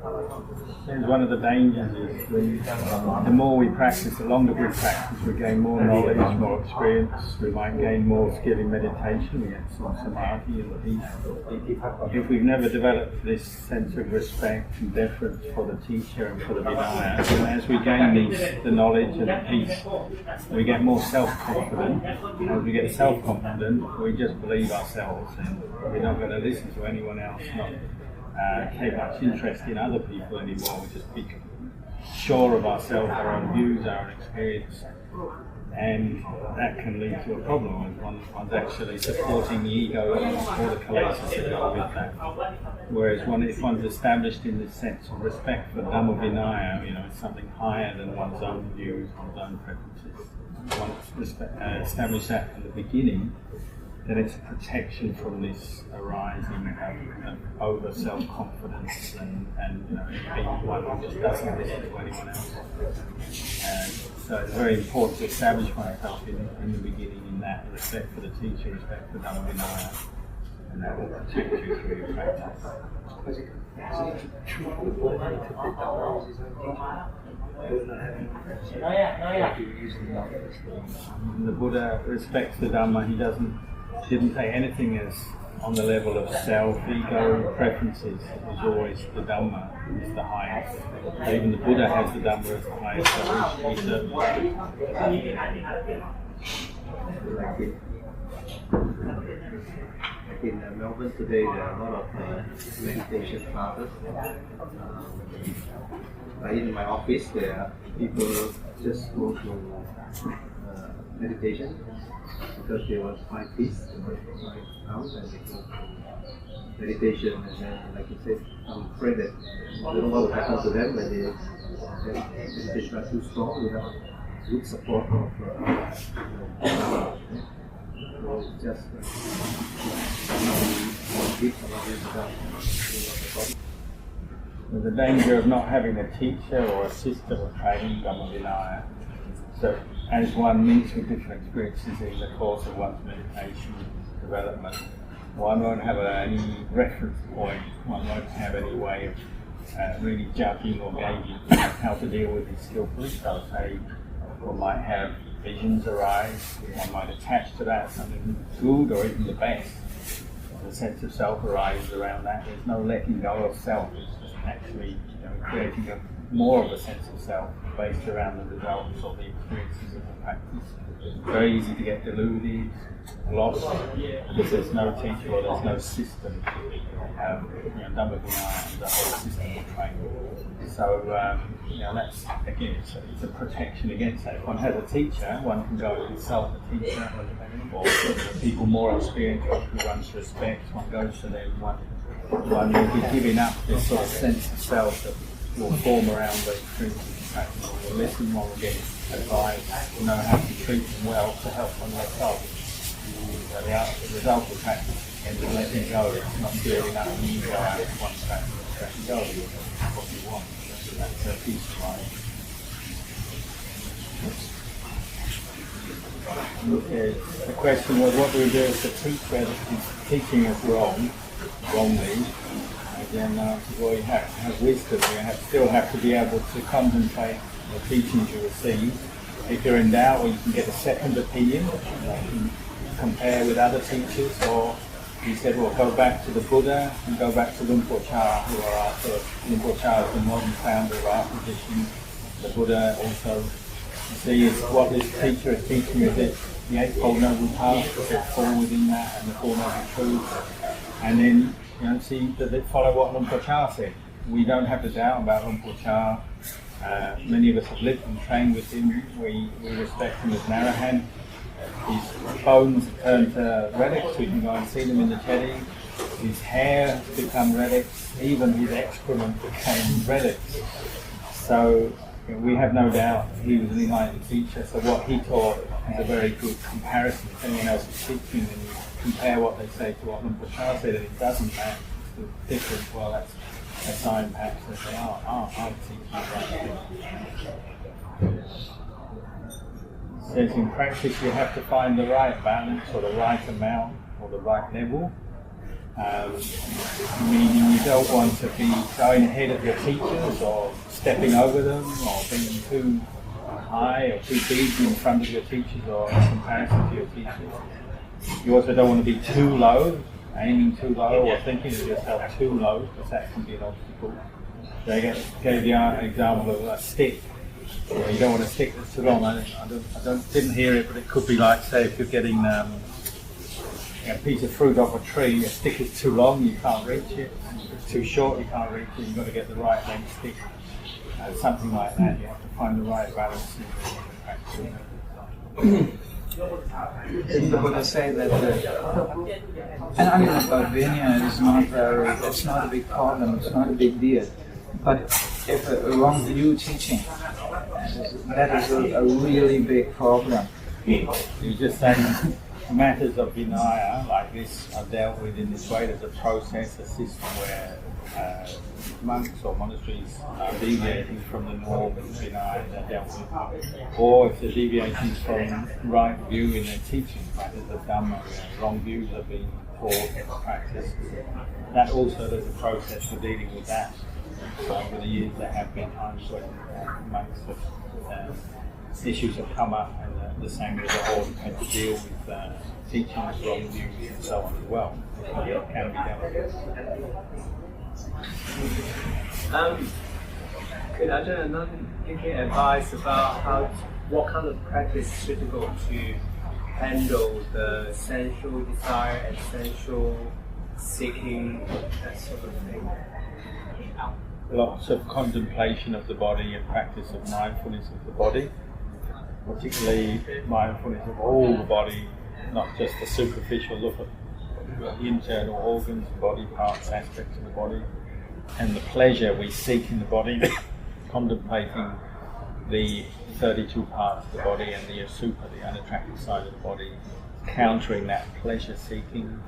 And one of the dangers is the more we practice, the longer we practice, we gain more knowledge, more experience, we might gain more skill in meditation, we get some samadhi and peace. If we've never developed this sense of respect and deference for the teacher and for the Vinaya, and as we gain the knowledge and the peace, we get more self-confident. As we get self-confident, we just believe ourselves and we're not going to listen to anyone else, not take much interest in other people anymore. We just be sure of ourselves, our own views, our own experience, and that can lead to a problem when one's actually supporting the ego and all the kilesas that go with that. Whereas if one's established in this sense of respect for Dhamma Vinaya, it's something higher than one's own views, one's own preferences. Once established that from the beginning, then it's a protection from this arising of over self-confidence and being one who just doesn't listen to anyone else. So it's very important to establish oneself in the beginning in that respect for the teacher, respect for Dhamma Vinaya, and that will protect you through your practice. The Buddha respects the Dhamma. He didn't take anything as on the level of self, ego, preferences. It was always the Dhamma is the highest. Even the Buddha has the Dhamma as the highest, so we certainly like in Melbourne today, there are a lot of meditation classes. In my office, there are people just go to meditation because they want to find peace, they want to find calm, and they go to meditation. And then, like you said, I'm afraid that I don't know what will happen to them when the meditation are too strong without good support of just the danger of not having a teacher or a system of training Dhamma Vinaya. So as one meets with different experiences in the course of one's meditation development, one won't have any reference point, one won't have any way of really judging or gauging how to deal with these skillfully. So say one might have visions arise, one might attach to that something good or even the best. The sense of self arises around that. There's no letting go of self, it's just actually creating more of a sense of self based around the results or the experiences of the practice. It's very easy to get deluded, lost, because there's no teacher or there's no system. Dhamma Vinaya is a whole system of training. So that's again, it's a protection against that. If one has a teacher, one can go and consult the teacher, or people more experienced who one's respect, one goes to them, one will be giving up this sort of sense of self that will form around the experiences of practice. One will listen, one will get advice, to know how to treat them well to help one let go. So the result of practice is letting go. It's not building up an ego out of one practice. Letting go is what you want. So that's a peace of mind. Okay. The question was, what do we do if the teacher is teaching us wrongly? Again, well, you have wisdom. You still have to be able to contemplate the teachings you receive. If you're in doubt, you can get a second opinion. You can compare with other teachers, or he said, well, go back to the Buddha and go back to Luang Por Chah, who are our sort of, Luang Por Chah is the modern founder of our tradition. The Buddha also, you see, is what this teacher is teaching, is it the Eightfold Noble Path, does it fall within that, and the Four Noble Truths? And then, see, does it follow what Luang Por Chah said? We don't have to doubt about Luang Por Chah. Many of us have lived and trained with him. We respect him as Narahan. His bones have turned to relics. We can go and see them in the Chedi. His hair has become relics. Even his excrement became relics. So we have no doubt he was an enlightened teacher. So what he taught is a very good comparison. If anyone else is teaching, and you compare what they say to what Luang Por Chah said, and it doesn't match, it's different. Well, that's a sign perhaps that they are teaching the right thing. Says in practice you have to find the right balance or the right amount or the right level. Meaning you don't want to be going ahead of your teachers or stepping over them or being too high or too big in front of your teachers or in comparison to your teachers. You also don't want to be too low, aiming too low or thinking of yourself too low, because that can be an obstacle. So I gave the example of a stick. You don't want to stick that's too long. I didn't hear it, but it could be like, say, if you're getting a piece of fruit off a tree, a stick is too long, you can't reach it. If it's too short, you can't reach it. You've got to get the right length stick. Something like that. You have to find the right balance in the practice. Didn't the Buddha say that about Vinaya it's not a big problem, it's not a big deal. But if a wrong view teaching, that is a really big problem. You just saying matters of Vinaya like this are dealt with in this way. There's a process, a system where monks or monasteries are deviating from the norm of Vinaya they're dealt with. Or if they're deviating from right view in their teaching, matters of Dhamma, where wrong views are being taught or practiced. That also, there's a process for dealing with that. So over the years there have been times when monks issues have come up, and the Sangha as a whole had to deal with teachings, wrong views and so on as well. So it can be dealt with. Could Ajahn give me advice about what kind of practice is suitable to handle the sensual desire and sensual seeking, that sort of thing? Lots of contemplation of the body and practice of mindfulness of the body, particularly mindfulness of all the body, not just the superficial look at the internal organs, body parts, aspects of the body, and the pleasure we seek in the body, contemplating the 32 parts of the body and the asupa, the unattractive side of the body, countering that pleasure seeking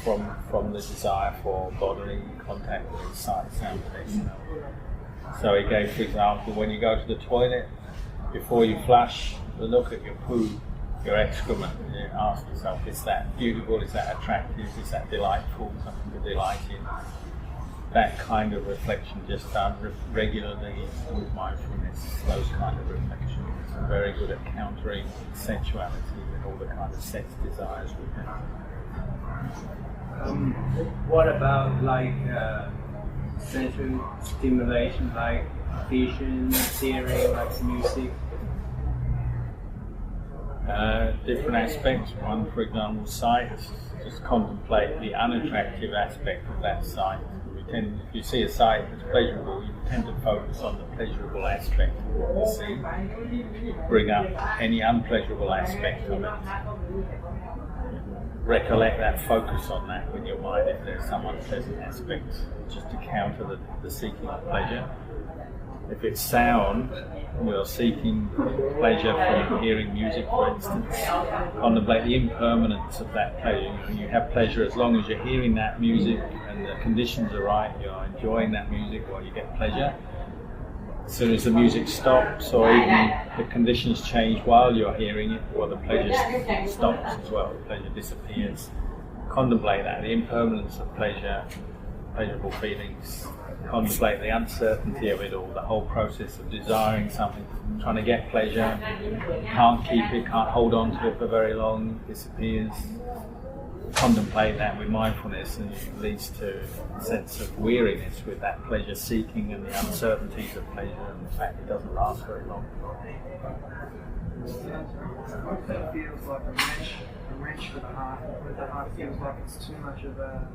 from the desire for bodily contact with sight, sound, taste, smell. So he gave, for example, when you go to the toilet, before you flush, look at your poo, your excrement, and you ask yourself, is that beautiful, is that attractive, is that delightful, something to delight in? That kind of reflection just done regularly with mindfulness, those kind of reflections are very good at countering sensuality and all the kind of sex desires we have. What about like sensual stimulation, like vision, hearing, like music? Different aspects. One, for example, sight. Just contemplate the unattractive aspect of that sight. If you see a sight that's pleasurable, you tend to focus on the pleasurable aspect of what you see. Bring up any unpleasurable aspect of it. Recollect that, focus on that with your mind if there's some unpleasant aspect, just to counter the seeking of pleasure. If it's sound, you're seeking pleasure from hearing music, for instance. Contemplate the impermanence of that pleasure. You have pleasure as long as you're hearing that music and the conditions are right, you're enjoying that music or you get pleasure. As soon as the music stops or even the conditions change while you're hearing it, or the pleasure stops as well, the pleasure disappears. Contemplate that, the impermanence of pleasure, pleasurable feelings. Contemplate the uncertainty of it all, the whole process of desiring something, trying to get pleasure, can't keep it, can't hold on to it for very long, disappears. Contemplate that with mindfulness, and it leads to a sense of weariness with that pleasure seeking and the uncertainties of pleasure and the fact it doesn't last very long. It feels like a wrench for the heart, where the heart feels like it's too much of a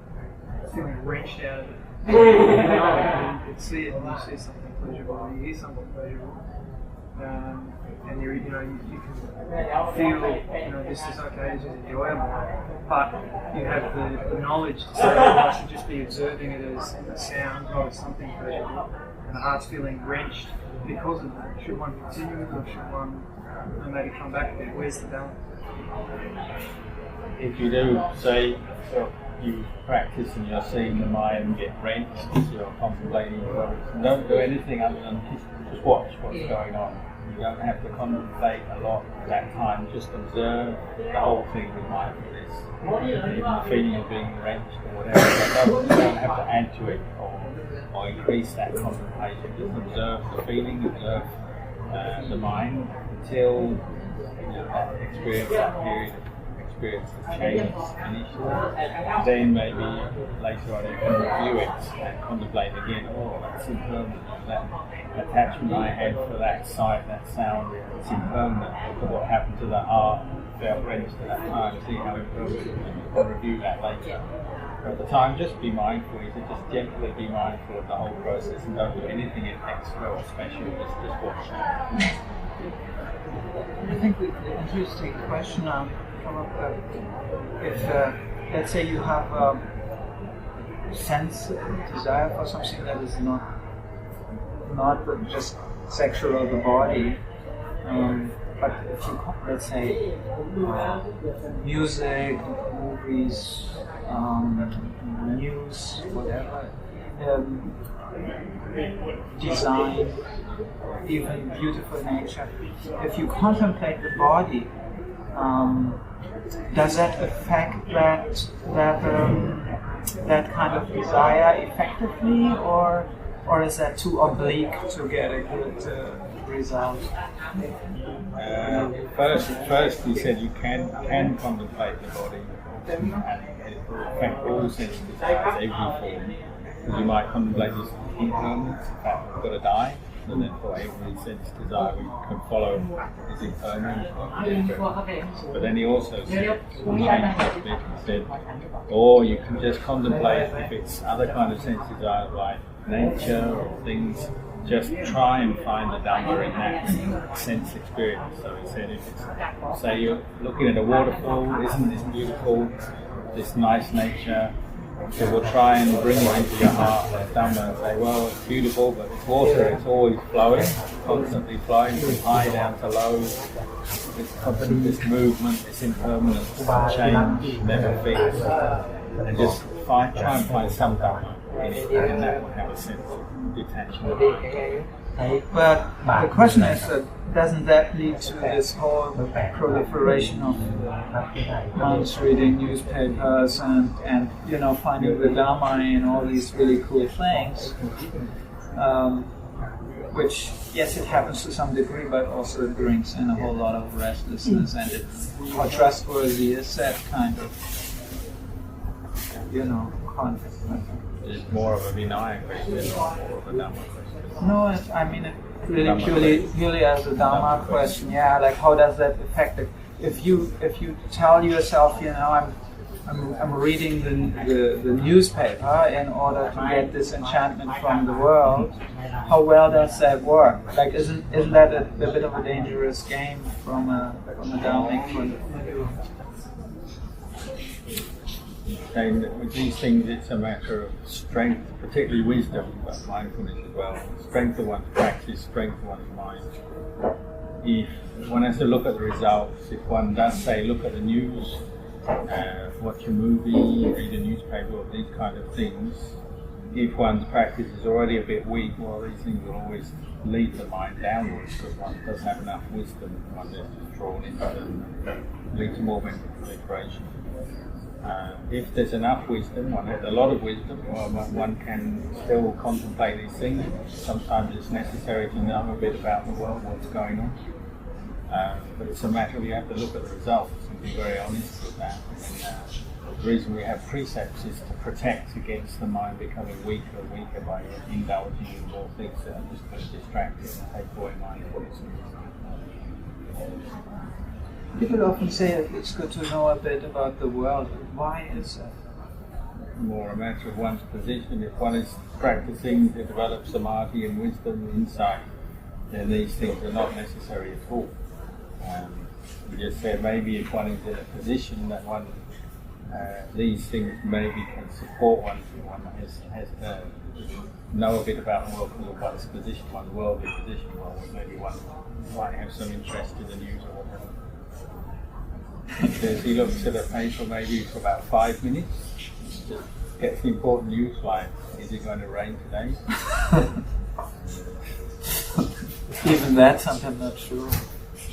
feeling wrenched out of it. You can see it, and you see something pleasurable, or you hear something pleasurable, and you can feel, this is okay, this is enjoyable, but you have the knowledge to say that I should just be observing it as a sound, not as something pleasurable, and the heart's feeling wrenched because of that. Should one continue it, or should one maybe come back to it? Where's the balance? If you do, say, you practice and you're seeing the mind get wrenched, you're contemplating, don't do anything other than just watch what's going on. You don't have to contemplate a lot at that time. Just observe the whole thing with mindfulness. Even the feeling of being wrenched or whatever. You don't have to add to it or increase that contemplation. Just observe the feeling, observe the mind until that experience, that period of experience has changed, finished. Then maybe later on you can review it and contemplate again. Oh, that's impermanent. That attachment I had for that sight, that sound, it's impermanent. Look at what happened to the heart, felt wrenched at that time. See how impermanent. You can review that later. But at the time, just be mindful. You should just gently be mindful of the whole process and don't do anything extra or special. Just watch it. I think the interesting question come up if let's say you have a sense, desire for something that is not just sexual of the body, but if you let's say music, movies, news, whatever, design, even beautiful nature. If you contemplate the body, does that affect that kind of desire effectively, or is that too oblique to get a good result? First, you said you can contemplate the body, and it will affect all sense desires, every form. Because you might contemplate this impermanence, in fact, we've got to die. So then for every sense desire we can follow is impermanent. But then he also said, or you can just contemplate if it's other kind of sense desires like nature or things, just try and find the Dhamma in that sense experience. So he said if it's, say you're looking at a waterfall, isn't this beautiful, this nice nature? So we'll try and bring it into your heart as Dhamma and say, well, it's beautiful, but it's water, it's always flowing, constantly flowing from high down to low. This movement, this impermanence, change, never fixed. And just try and find some Dhamma in it, and that will have a sense of detachment. But the question is, doesn't that lead to this whole proliferation of monks reading newspapers and finding the Dhamma in all these really cool things? Which, yes, it happens to some degree, but also it brings in a whole lot of restlessness. And how trustworthy is that kind of, conflict? It's more of a Vinaya question, more of a Dhamma question. No, I mean it really purely as a Dhamma question. Yeah, like how does that affect it? If you tell yourself, I'm reading the newspaper in order to get this enchantment from the world, how well does that work? Like, isn't that a bit of a dangerous game from a Dhammic point of view? And with these things, it's a matter of strength, particularly wisdom, but mindfulness as well. Strength of one's practice, strength of one's mind. If one has to look at the results, if one does say, look at the news, watch a movie, read a newspaper, or these kind of things, if one's practice is already a bit weak, well, these things will always lead the mind downwards because one doesn't have enough wisdom. One is just drawn into them, lead to more mental proliferation. If there's enough wisdom, one has a lot of wisdom, one can still contemplate these things. Sometimes it's necessary to know a bit about the world, what's going on. But it's a matter of you have to look at the results and be very honest with that. And, the reason we have precepts is to protect against the mind becoming weaker and weaker by indulging in more things that are just going to distract it and take away mindfulness. People often say that it's good to know a bit about the world. Why is that? More a matter of one's position. If one is practicing to develop samadhi and wisdom, insight, then these things are not necessary at all. You just said maybe if one is in a position that one, these things maybe can support one, one has know a bit about the world because of one's position, one's worldly position, well, maybe one might have some interest in the news or whatever. Because he looks at a paper maybe for about 5 minutes, just gets the important news like, is it going to rain today? even that's sometimes not true.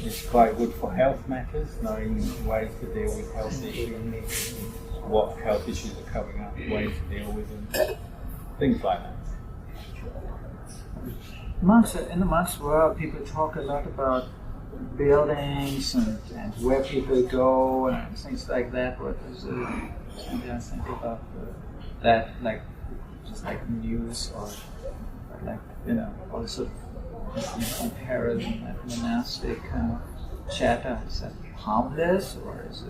It's quite good for health matters, knowing ways to deal with health issues, what health issues are coming up, ways to deal with them, things like that. In the monks world, people talk a lot about buildings and where people go and things like that. What is something I think about that, like just like news or like also in comparison, like monastic kind of chatter. Is that harmless or is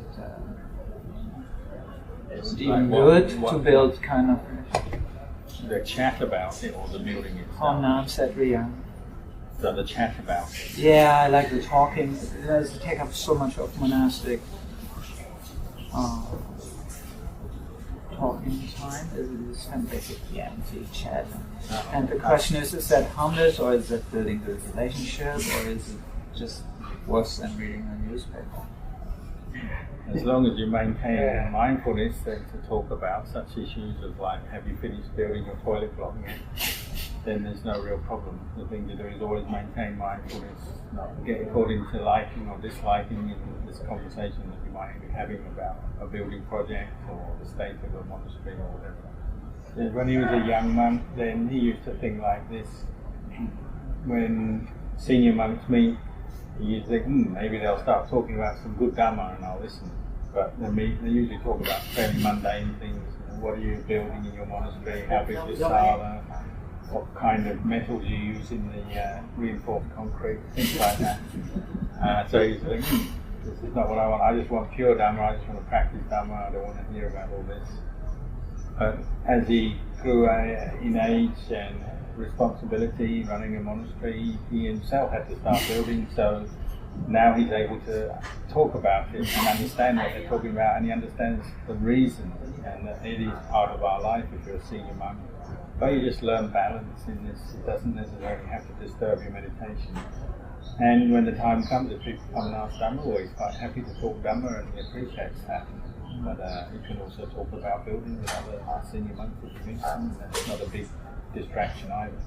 it even good to build kind of? The chat about it or the building itself? How Nam said Riyang. So the chat about it. Yeah, I like the talking. It doesn't take up so much of monastic talking time. It is kind of basically empty chat. And the question is that harmless or is that building good relationship or is it just worse than reading a newspaper? As long as you maintain mindfulness to talk about such issues as like, have you finished building your toilet block yet? Then there's no real problem. The thing to do is always maintain mindfulness, not get caught into liking or disliking in this conversation that you might be having about a building project or the state of a monastery or whatever. And when he was a young monk, then he used to think like this. When senior monks meet, he used to think, maybe they'll start talking about some good Dhamma and I'll listen. But they usually talk about fairly mundane things. What are you building in your monastery? How big is sala? What kind of metals you use in the reinforced concrete? Things like that. So he's like, this is not what I want. I just want pure Dhamma. I just want to practice Dhamma. I don't want to hear about all this. But as he grew in age and responsibility, running a monastery, he himself had to start building. So now he's able to talk about it and understand what they're talking about, and he understands the reason, and that it is part of our life if you're a senior monk. But you just learn balance in this. It doesn't necessarily have to disturb your meditation. And when the time comes, if people come and ask Dhamma, well, he's quite happy to talk Dhamma and he appreciates that. But you can also talk about building with other senior monks if you meet them. That's not a big distraction either.